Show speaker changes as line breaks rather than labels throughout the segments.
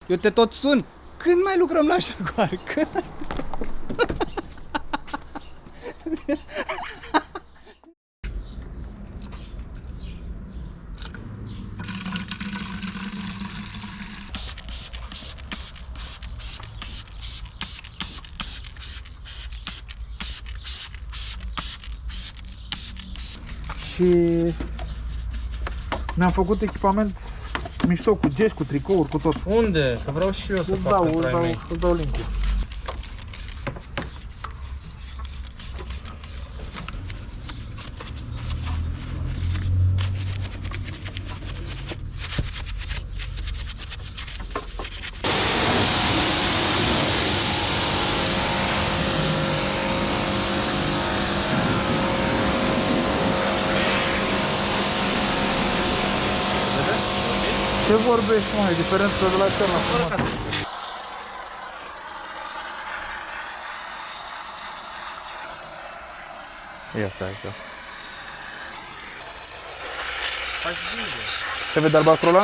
Eu te tot sun. Când mai lucrăm la Jaguar? Când mai...
Și ne-am făcut echipament mișto cu gești, cu tricouri, cu tot.
Unde? Că vreau și eu să
Îți
fac
dau,
pentru ai mei.
îți dau link-ul. Ce vorbești, mai? Diferența de la cel la frumos. Ia stai așa. Se vede albastrul ăla?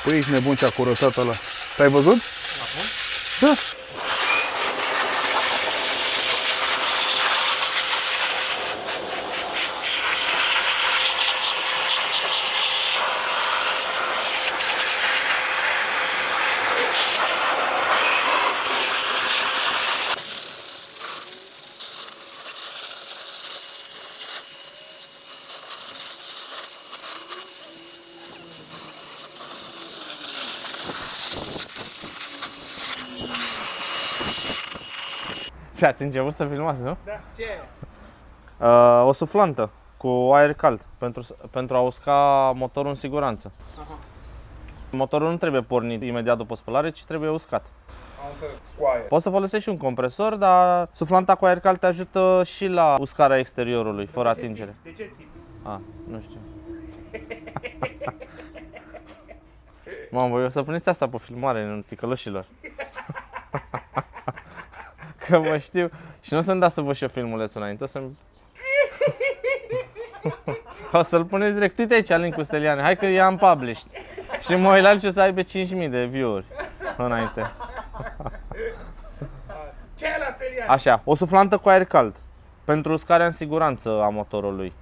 Păi ești nebun ce-a curățat ăla. T-ai văzut? Acum? Da.
Ce, ați început să filmați, nu?
Da, ce?
O suflantă cu aer cald pentru a usca motorul în siguranță.
Aha.
Motorul nu trebuie pornit imediat după spălare, ci trebuie uscat.
Am înțeles, cu aer.
Poți să folosești și un compresor, dar suflanta cu aer cald te ajută și la uscarea exteriorului, fără atingere.
De ce țipi?
A, nu știu. Mamă, voi o să puneți asta pe filmare, în ticăloșilor. Că vă știu. Și nu o să-mi dați să văd și eu filmulețul înainte, o să-mi... O să-l puneți direct. Uite aici link-ul Steliane, hai că i-am published. Și mă uit la el și o să aibă 5.000 de view-uri înainte.
Ce e la Steliane?
Așa, o suflantă cu aer cald pentru uscarea în siguranță a motorului.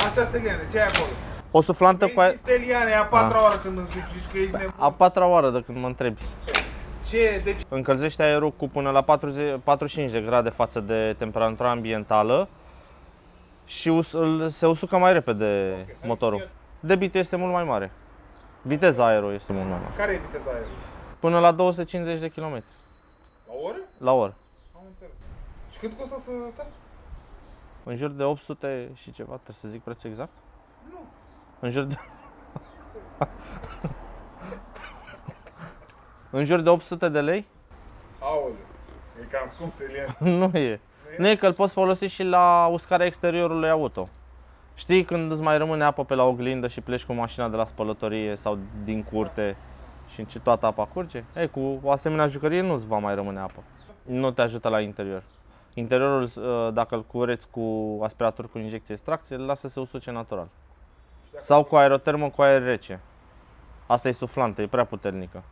Așa, Steliane, ce ai acolo?
O suflantă cu aer...
Steliane, a patra oară când îmi zici că ești nebun.
A patra oară de când mă întrebi.
Ce? De ce?
Încălzește aerul cu până la 45 de grade față de temperatura ambientală și se usucă mai repede motorul. Debitul este mult mai mare. Viteza aerului este mult mai mare.
Care e viteza aerului?
Până la 250 de km
La oră?
la oră.
Am înțeles. Și cât costă să stai?
În jur de 800 și ceva, trebuie să zic prețul exact?
Nu.
În jur de... În jur de 800 de lei?
Aoleu, e cam scump, Steliane.
Nu e. Nu e că îl poți folosi și la uscarea exteriorului auto. Știi când îți mai rămâne apă pe la oglindă și pleci cu mașina de la spălătorie sau din curte și toată apa curge? Ei, cu o asemenea jucărie nu-ți va mai rămâne apă. Nu te ajută la interior. Interiorul, dacă îl cureți cu aspirator cu injecție extracție, îl lasă să se usuce natural. Sau cu aerotermă cu aer rece. Asta e suflantă, e prea puternică.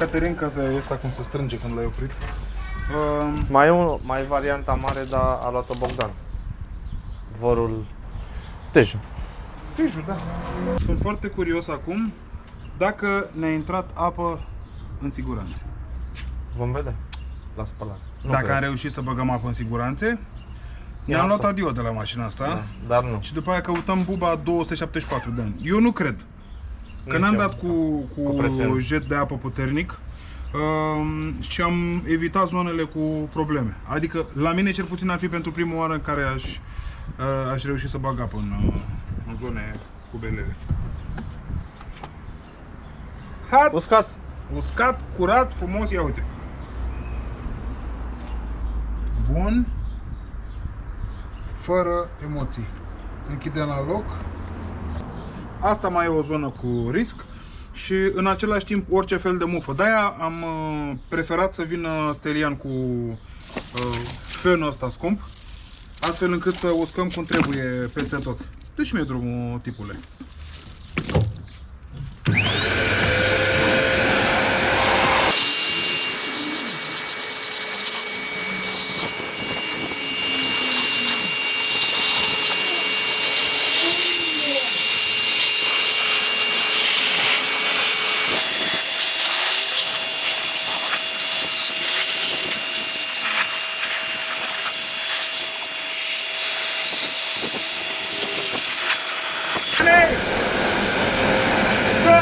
Caterin că ăsta cum se strânge când l-ai oprit.
Mai e varianta mare, dar a luat-o Bogdan. Vorul Teju.
Teju, da. Sunt foarte curios acum dacă ne-a intrat apă în siguranță.
Vom vedea la spălare.
Dacă am reușit să băgăm apă în siguranțe, ne-am luat adio de la mașina asta.
Da, dar nu.
Și după aia căutăm buba 274 de ani. Eu nu cred. Că n-am dat cu jet de apă puternic și am evitat zonele cu probleme. Adică la mine cel puțin ar fi pentru prima oară în care aș reuși să bag apă în zone cu belele.
Uscat.
Uscat, curat, frumos, ia uite. Bun. Fără emoții. Închidem la loc. Asta mai e o zonă cu risc și în același timp orice fel de mufă. De-aia am preferat să vină Stelian cu fenul ăsta scump, astfel încât să uscăm cum trebuie peste tot. Deci mi-e drumul, tipule.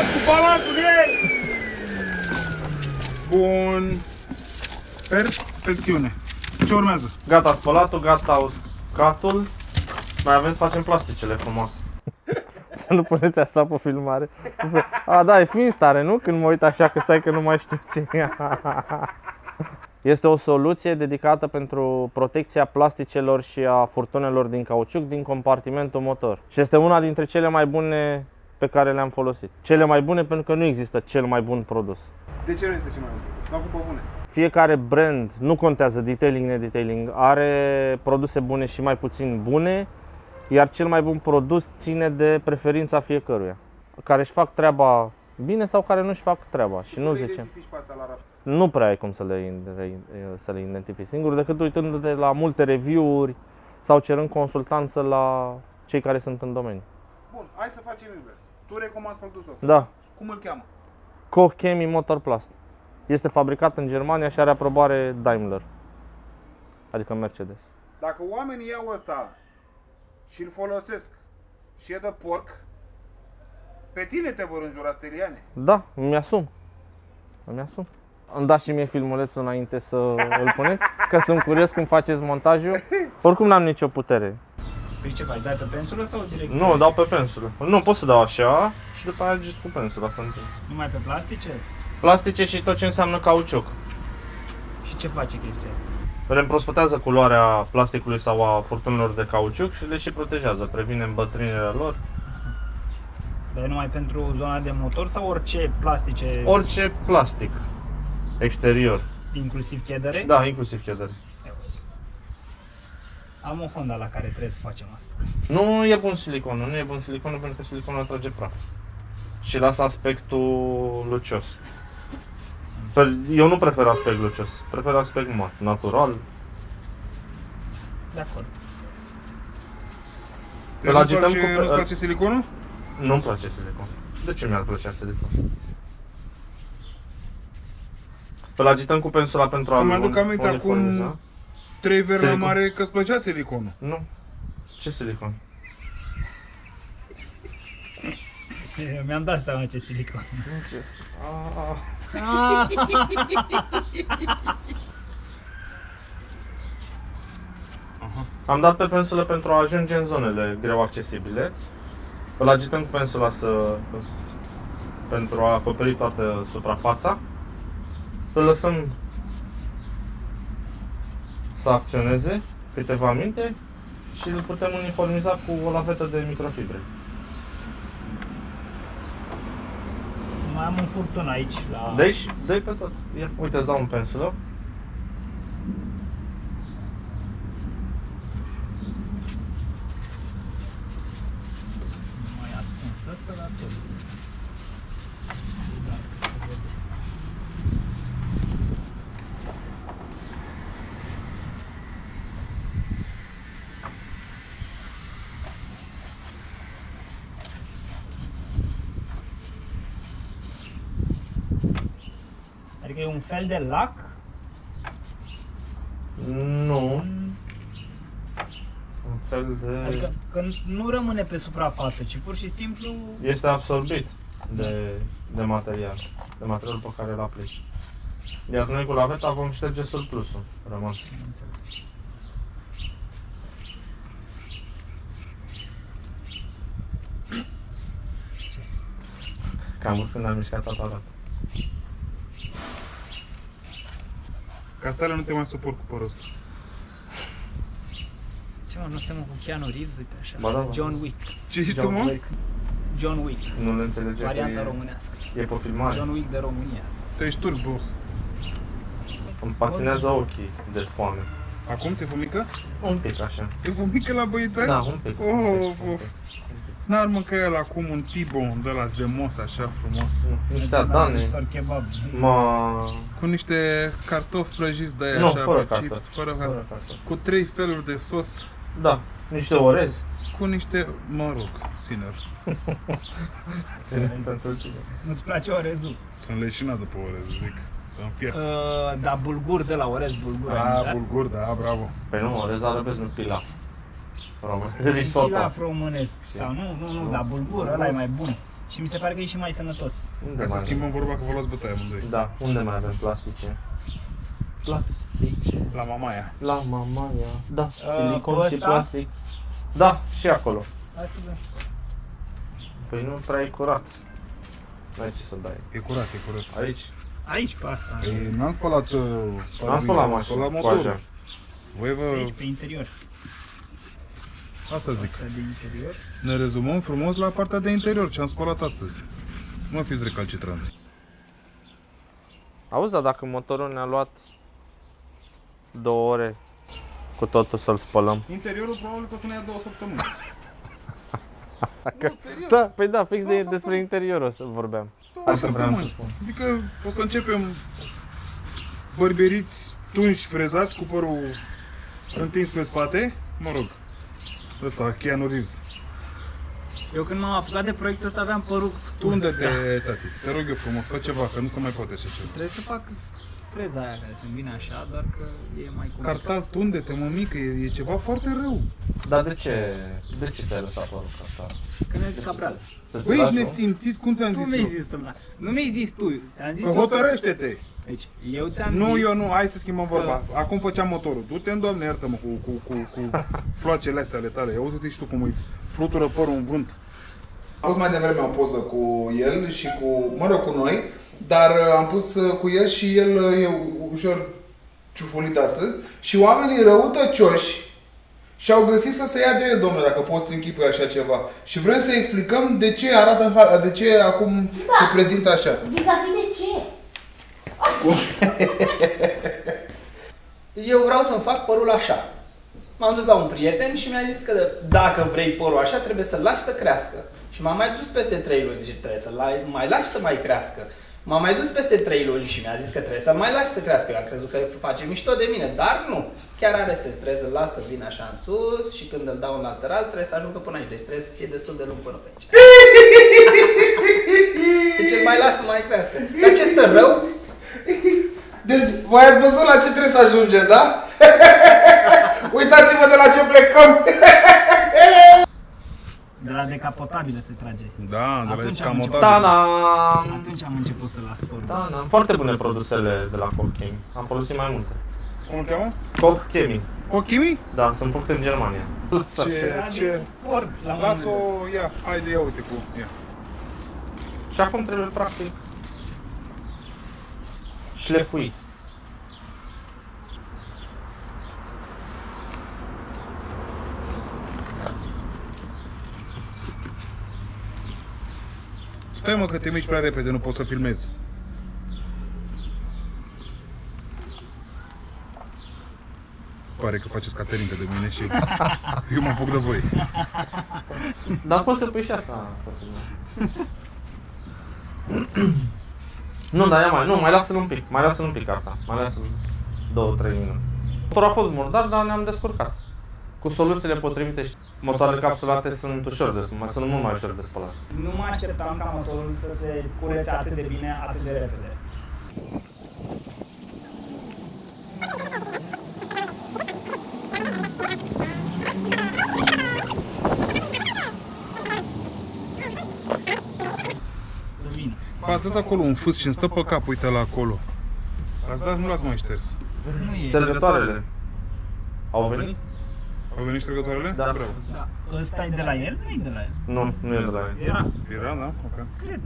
Cu balansul ei! Bun. Perfecțiune. Ce urmează?
Gata spălatul, gata uscatul. Mai avem să facem plasticele frumos. Să nu puneți asta pe filmare. A, da, e fiind stare, nu? Când mă uit așa că stai că nu mai știu ce e. Este o soluție dedicată pentru protecția plasticelor și a furtunelor din cauciuc din compartimentul motor. Și este una dintre cele mai bune pe care le-am folosit. Cele mai bune pentru că nu există cel mai bun produs.
De ce nu este cel mai bun produs? N-au pe bune.
Fiecare brand, nu contează detailing, nedetailing, are produse bune și mai puțin bune, iar cel mai bun produs ține de preferința fiecăruia, care își fac treaba bine sau care nu își fac treaba. Și nu zicem. Nu prea ai cum să le identifici singur, decât uitându-te la multe review-uri sau cerând consultanță la cei care sunt în domeniu.
Bun, hai să facem invers. Tu recomanzi produsul ăsta.
Da.
Cum îl cheamă?
Koch Chemie Motorplast. Este fabricat în Germania și are aprobare Daimler, adică Mercedes.
Dacă oamenii iau ăsta și îl folosesc și e de porc, pe tine te vor înjura, Steliane.
Da, îmi asum. Îmi dați și mie filmulețul înainte să îl puneți, că sunt curios cum faceți montajul. Oricum n-am nicio putere.
Păi ce faci, dai pe pensulă sau direct?
Nu, dau pe pensulă. Nu, pot să dau așa și după aia agit cu pensula să întind.
Numai pe plastice?
Plastice și tot ce înseamnă cauciuc.
Și ce face chestia asta?
Reîmprospătează culoarea plasticului sau a furtunelor de cauciuc și le și protejează, previne îmbătrânirea lor.
Dar e numai pentru zona de motor sau orice plastice?
Orice plastic exterior.
Inclusiv chedere?
Da, inclusiv chedere.
Am o Honda la care trebuie să facem asta.
Nu e bun siliconul, nu e bun siliconul pentru că siliconul atrage praf. Și lasă aspectul lucios. Eu nu prefer aspect lucios, prefer aspect mat, natural.
De acord.
Îl agităm cu...
Nu-ți place siliconul?
Nu-mi place silicon. De ce mi-ar plăcea silicon? Îl agităm cu pensula pentru a-l
Îmi aduc aminte acum 3 veri la mare că îți plăcea siliconul.
Nu. Ce silicon?
Eu mi-am dat seama ce silicon.
Am dat pe pensulă pentru a ajunge în zonele greu accesibile. Îl agităm cu pensula pentru a acoperi toată suprafața. Îl lăsăm să acționeze câteva minute și îl putem uniformiza cu o lavetă de microfibre.
Mai am un furtun aici la...
Deci, dă-i pe tot. Ia, uite, îți dau un pensulă.
Mai ascuns ăsta, dar tot. e un fel de lac?
Nu. Un fel de...
Adică că nu rămâne pe suprafață, ci pur și simplu...
Este absorbit de material, de materialul pe care îl aplici. Iar noi cu laveta vom șterge surplusul rămas.
Înțeles.
Că am văzut când am mișcat aparat.
Ca tale nu te mai suport cu părul ăsta.
Ce mă, nu semnă cu Keanu Reeves, uite așa.
Ba da.
John Wick.
Ce ești tu, mă?
John Wick.
Nu le înțelege
Varianta
că
românească.
e pe filmare.
John Wick de România.
Tu ești turc, boss.
Îmi patinează ochii de foame.
Acum ți-e fumică?
Un pic așa.
E fumică la băiețari?
Da, un pic.
Of. N-ar mânca el acum un T-bone de la zemos, așa frumos.
Niște adane.
Stor kebab.
Cu niște cartofi prăjiți de aia,
Nu,
așa,
fără
pe chips,
cartofi.
fără
Fără cartofi.
cu 3 feluri de sos,
Da, niște orez.
cu niște, mă rog, țineri.
Nu-ți place orezul?
Sunt leșinat după orez, zic. Să-mi pierd.
Da, bulgur de la orez, bulgur. ai
Da,
mâncat?
bulgur, da, bravo.
Păi nu, orez arabesc, nu pilaf. Român. Risotto.
Pilaf românesc. Sau nu, dar bulgur, ăla e mai bun. Și mi se pare că e și mai sănătos.
Unde
Hai să
mai
schimbăm vorba că vă luați bătaie amândoi.
Da, unde mai avem plastice? Plastice.
La mamaia.
La mamaia. Da,
pe
silicon și
ăsta?
plastic. Da, și acolo.
Hai să vedem.
Păi nu prea e curat. N-ai ce să dai.
E curat, e curat.
Aici.
Aici, pe asta.
Păi n-am spălat
Am spălat
am
mașina,
spălat motorul.
coaja.
Voi vă...
Aici, pe interior.
Asta zic.
Partea de interior.
Ne rezumăm frumos la partea de interior, ce am spălat astăzi. Nu fiți recalcitranți.
Auzi, dar dacă motorul ne-a luat 2 ore cu totul să-l spălăm.
Interiorul probabil că o să ne ia 2 săptămâni.
Da, păi da, fix despre interior o să vorbeam.
2
Asta vreau să
săptămâni.
spun.
Adică o să începem bărberiți, tunși, frezați cu părul întins pe spate. Mă rog, ăsta, Keanu Reeves.
Eu când m-am apucat de proiectul ăsta aveam părul scurt.
Tunde-te, tati, te rog eu frumos, fă ceva, că nu se mai poate așa ceva.
Trebuie să fac freza aia care să-mi vine așa, doar că e mai complicat.
Cartal, tunde-te, mămică, e ceva foarte rău.
Dar de ce ți-ai lăsat părul asta?
Că mi-ai zis Cabral.
Să-ți
Băi,
lași,
ești
nu?
nesimțit, cum ți-am
Tu
zis
mi-ai
eu?
zis să-mi la... Nu mi-ai zis tu, ți-am zis
Că hotărăște-te!
Deci, eu ți-am
Nu,
zis...
eu nu, hai să schimbăm vorba. Acum făceam motorul. Du-te, Doamne, iartă-mă cu floacele astea ale tale. Ia uite-te și tu cum îi flutură părul în vânt. Am pus mai devreme o poză cu el și cu, mă rog, cu noi, dar am pus cu el și el e ușor ciufulit astăzi și oamenii răutăcioși și-au găsit să se ia de el, domnule, dacă poți să închipui așa ceva. Și vrem să explicăm de ce arată în hal, de ce acum se prezintă așa.
Vis-a-vis de ce?
Eu vreau să-mi fac părul așa. M-am dus la un prieten și mi-a zis că dacă vrei părul așa, trebuie să-l lași să crească. Și m-am mai dus peste 3 luni și trebuie să-l mai lași să mai crească. M-am mai dus peste 3 luni și mi-a zis că trebuie să-l mai lași să crească. Eu am crezut că face mișto de mine, dar nu. Chiar are sens, trebuie să-l las să vină așa în sus și când îl dau în lateral trebuie să ajungă până aici. Deci trebuie să fie destul de lung până pe aici. Deci îl mai las să mai crească. Dar ce stă rău?
Deci, voi ați văzut la ce trebuie să ajungem, da? Uitați-vă de la ce plecăm!
De la decapotabilă se trage.
Da,
de la
Tana!
Atunci am început să las părul.
Tana! Foarte bune produsele de la Cochemi. Am folosit mai multe.
Cum îl cheamă?
Cochemi.
Ochimi?
Da, sunt făcute în Germania.
Ce?
Ford, la un
Las-o,
moment dat.
ia, haide, ia uite cu, ia.
Și acum trebuie practic șlefuit.
Stai mă că te miști prea repede, nu poți să filmezi. Pare că faceți caterincă de mine și eu mă apuc de voi.
Dar poți să pui și asta. Nu, dar ia mai lasă-l un pic. Mai lasă-l un pic asta. Mai lasă-l 2-3 minute. Motorul a fost murdar, dar ne-am descurcat. Cu soluțiile potrivite și motoarele capsulate sunt sunt mult mai ușor de spălat.
Nu mă așteptam ca motorul să se curețe atât de bine, atât de repede.
atât acolo un fâs și îmi stă pe cap, uite la acolo. L-ați dat, nu l-ați mai șters.
Nu e.
Ștergătoarele au venit?
Au venit ștergătoarele?
Da.
Bravo.
Da. Ăsta e de la el? Nu e de la el.
Nu e de la el.
Era.
Era, da? Ok.
Cred.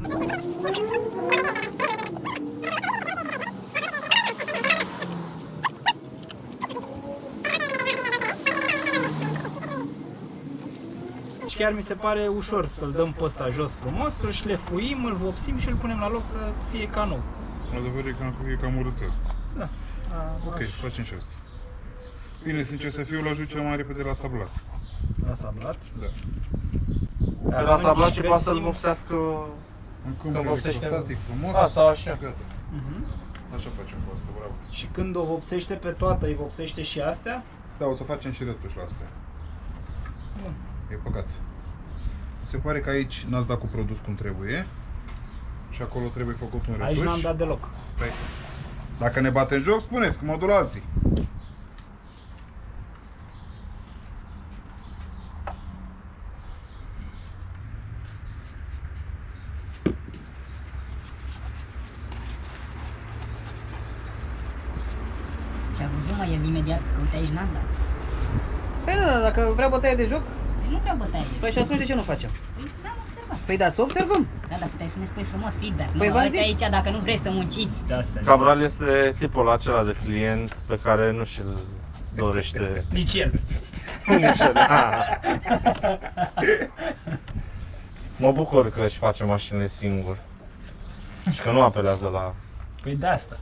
Și chiar mi se pare ușor să-l dăm pe ăsta jos frumos, să-l șlefuim, îl vopsim și îl punem la loc să fie ca nou.
Adevărul e cam urâțel.
Da.
Ok, facem și asta. Bine, sincer să fiu, l-ajut cel mai repede la sablat.
La sablat.
Da.
Pe la sablat și poate să-l vopsească.
Acum
Că
e
vopsește-
electrostatic, frumos.
Asta, așa.
Și gata. Așa facem cu asta, bravo.
Și când o vopsește pe toată, îi vopsește și astea?
Da, o să facem și retuși la astea.
Bun.
E păcat. Se pare că aici n-ați dat cu produs cum trebuie. Și acolo trebuie făcut un retuș.
Aici n-am dat deloc.
Păi, dacă ne batem joc, spuneți, că modul alții.
Ce-a văzut mai el imediat, că uite aici n-ați dat.
Păi nu, dacă vreau bătaie de joc,
Nu vreau bătaie.
păi și atunci de ce nu facem?
Păi n-am observat.
Păi da, să observăm.
Da, dar puteai să ne spui frumos feedback.
Păi
Nu,
v-am
uite
zis.
aici dacă nu vrei să munciți.
De astea.
Cabral este tipul acela de client pe care nu și-l dorește
Nici el.
nici el. Mă bucur că își face mașinile singur și că nu apelează la...
Păi de asta.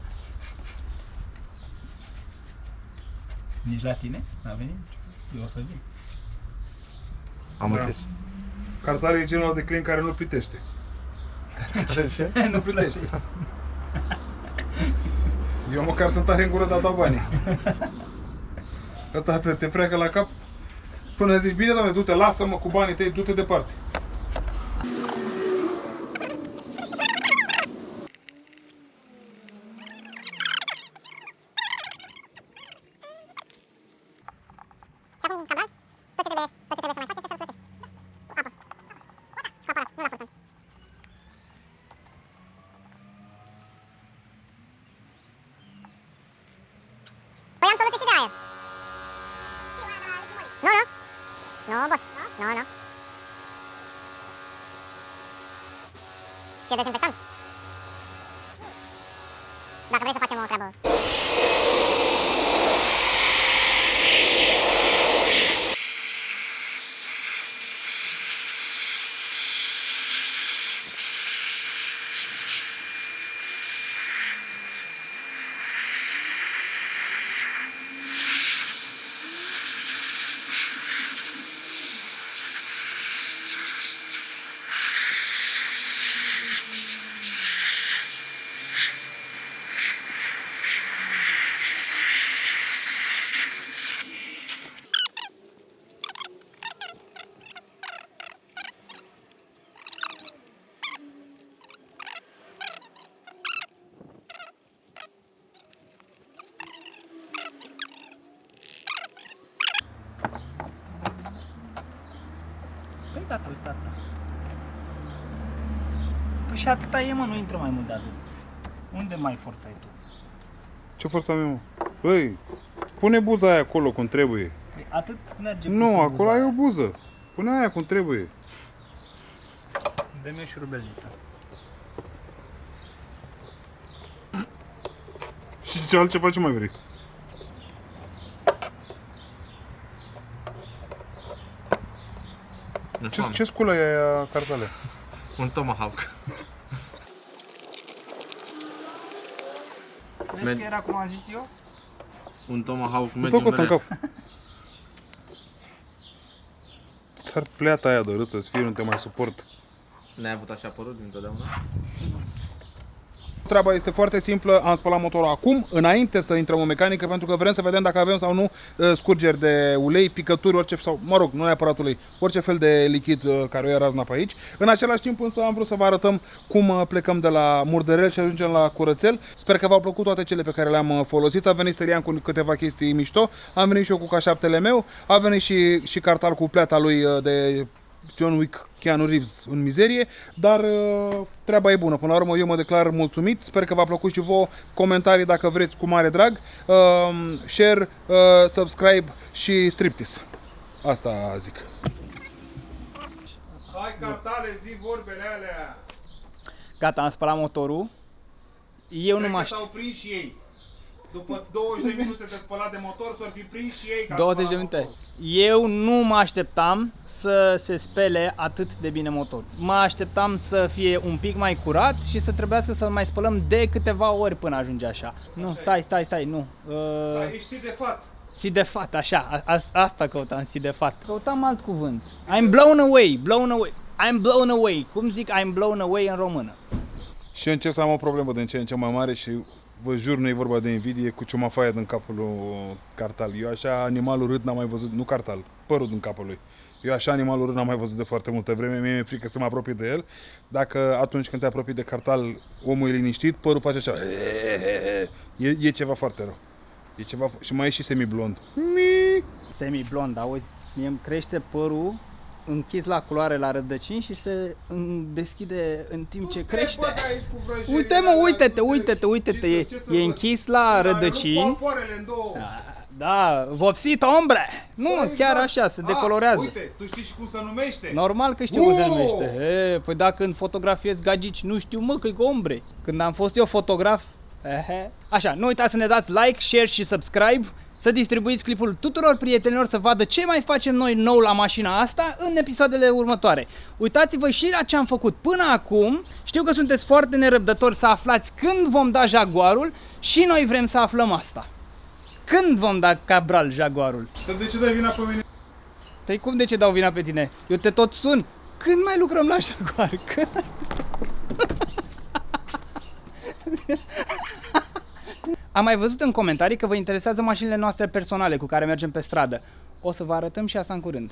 Nici la tine? N-a venit? Eu o să vin.
Am
Da.
închis.
Cartare e genul de client care nu plătește.
Ce?
Nu plătește. Eu măcar sunt tare în gură de a da banii. Asta te freacă la cap până zici, bine doamne, du-te, lasă-mă cu banii tăi, du-te departe.
Păi am soluție și de aer. Nu, nu. Nu, boss. Nu, nu. Și e dezinfectant. Dacă vrei să facem o treabă.
Păi gata, gata. Păi și atâta e, mă, nu intră mai mult de atât. Unde mai forța ai tu?
Ce forța mea, mă? Băi, pune buza aia acolo cum trebuie.
Păi atât merge.
Nu,
puțin
acolo
buza
ai
aia.
o buză. Pune aia cum trebuie.
Dă-mi o șurubelniță.
Și ce altceva ce mai vrei? Ce sculă e aia cartale?
Un tomahawk.
Vezi că era cum am zis eu?
Un tomahawk
Stau
medium
cu ăsta în
rare.
cap. Ți-ar pleata aia de râs să-ți fie, nu te mai suport.
Ne-ai avut așa părut dintotdeauna?
Treaba este foarte simplă, am spălat motorul acum, înainte să intrăm în mecanică, pentru că vrem să vedem dacă avem sau nu scurgeri de ulei, picături, orice, sau, mă rog, nu neapărat ulei, orice fel de lichid care o ia razna pe aici. În același timp însă am vrut să vă arătăm cum plecăm de la murdărel și ajungem la curățel. Sper că v-au plăcut toate cele pe care le-am folosit. A venit Stelian cu câteva chestii mișto, am venit și eu cu K7-le meu, a venit și Cartal cu pleata lui de
John Wick, Keanu Reeves în mizerie, dar treaba e bună. Până la urmă eu mă declar mulțumit. Sper că v-a plăcut și vouă. Comentarii dacă vreți, cu mare drag. Share, subscribe și striptease. Asta zic.
Hai cartale, zi vorbele alea.
Gata, am spălat motorul. Eu nu mă
Cred că s-au prins și ei. După 20 de minute de spălat de motor, s-ar fi prins și ei ca
20 de minute. Eu nu mă așteptam să se spele atât de bine motorul. Mă așteptam să fie un pic mai curat și să trebuiască să mai spălăm de câteva ori până ajunge așa. Nu, stai, nu.
Da, ești sidefat.
Sidefat, așa, asta căutam, sidefat. Căutam alt cuvânt. I'm blown away. I'm blown away. Cum zic I'm blown away în română?
Și eu încep să am o problemă din ce în ce mai mare și vă jur, nu e vorba de invidie, cu ciumafaia din capul lui Cartal. Eu așa animal urât n-am mai văzut, nu Cartal, părul din capul lui. Eu așa animal urât n-am mai văzut de foarte multă vreme, mie mi-e frică să mă apropii de el. Dacă atunci când te apropii de Cartal, omul e liniștit, părul face așa. E ceva foarte rău. E ceva, și mai e și semi-blond.
Semi-blond, auzi? Mie îmi crește părul închis la culoare la rădăcini și se deschide în timp ce crește. Uite-te, e închis la rădăcini. Da, vopsit ombre! Nu, chiar așa, se decolorează.
Uite, tu știi și cum se numește?
Normal că știu cum se numește. Păi dacă când fotografiez gagici, nu știu mă că e cu ombre. Când am fost eu fotograf, așa, nu uitați să ne dați like, share și subscribe, să distribuiți clipul tuturor prietenilor să vadă ce mai facem noi nou la mașina asta în episoadele următoare. Uitați-vă și la ce am făcut până acum. Știu că sunteți foarte nerăbdători să aflați când vom da Jaguarul și noi vrem să aflăm asta. Când vom da Cabral Jaguarul?
Dar de ce dai vina pe mine?
Păi cum de ce dau vina pe tine? Eu te tot sun. Când mai lucrăm la Jaguar? Când? Am mai văzut în comentarii că vă interesează mașinile noastre personale cu care mergem pe stradă. O să vă arătăm și asta în curând.